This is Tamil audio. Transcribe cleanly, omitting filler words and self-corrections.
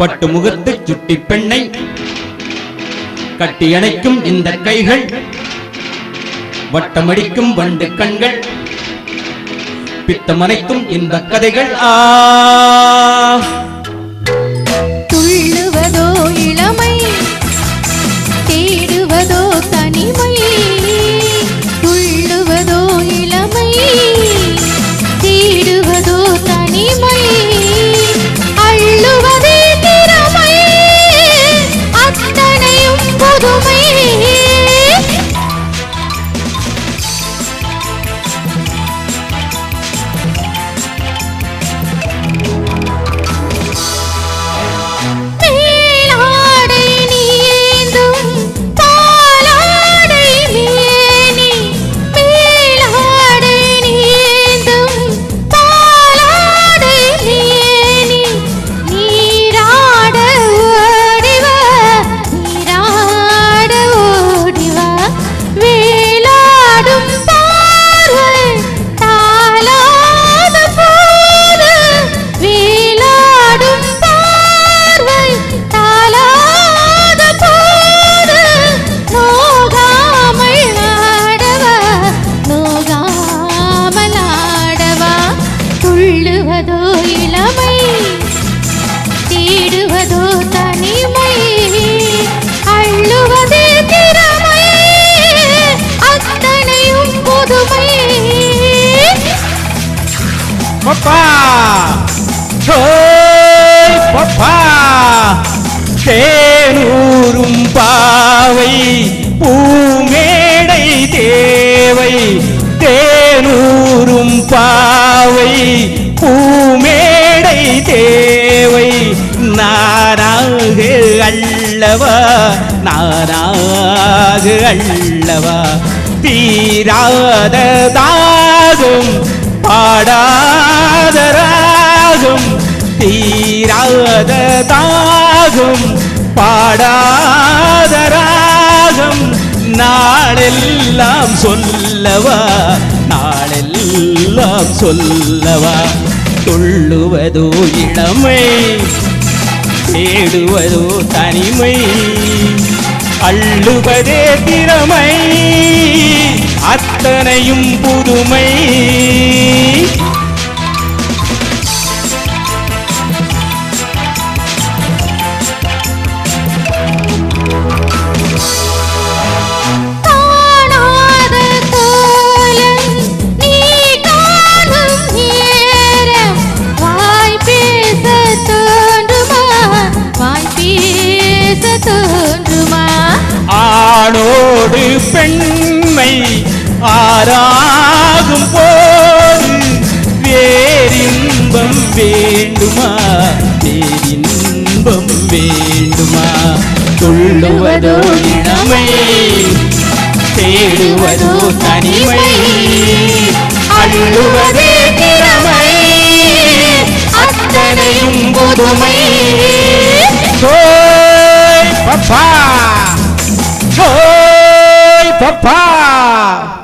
பட்டு முகத்து சுட்டி பெண்ணை கட்டி அணைக்கும் இந்த கைகள், வட்டமடிக்கும் வண்டு கண்கள், பித்தமனைக்கும் இந்த கதைகள். துள்ளுவதோ இளமை, தேடுவதோ தனிமை. துள்ளுவதோ இளமை, தேடுவதோ தனிமை. அள்ளுவதே திறமை, அத்தனையும் புதுமை. துள்ளுவதோ இளமை, தேடுவதோ தனிமை. அள்ளுவதே திறமை, அத்தனையும் புதுமை. பப்பா பப்பா தேனூரும் பாவை பூமேடை தேவை. தேனூரும் பாவை பூமேடை தேவை. நானாக அல்லவா, நானாக அல்லவா. தீராத தாகம் பாடாத ராகம். தீராத தாகம் பாடாத ராகம். நாளெல்லாம் சொல்லவா, நாளெல்லாம் சொல்லவா. துள்ளுவதோ இளமை, தேடுவதோ தனிமை. அள்ளுவதே திறமை, அத்தனையும் புதுமை. ஆணோடு பெண்மை ஆராகும் போது வேறின்பம் வேண்டுமா, வேறின்பம் வேண்டுமா. துள்ளுவதோ இளமை, தேடுவதோ தனிமை. அள்ளுவதே திறமை, அத்தனையும் புதுமை. பப்பா, பப்பா.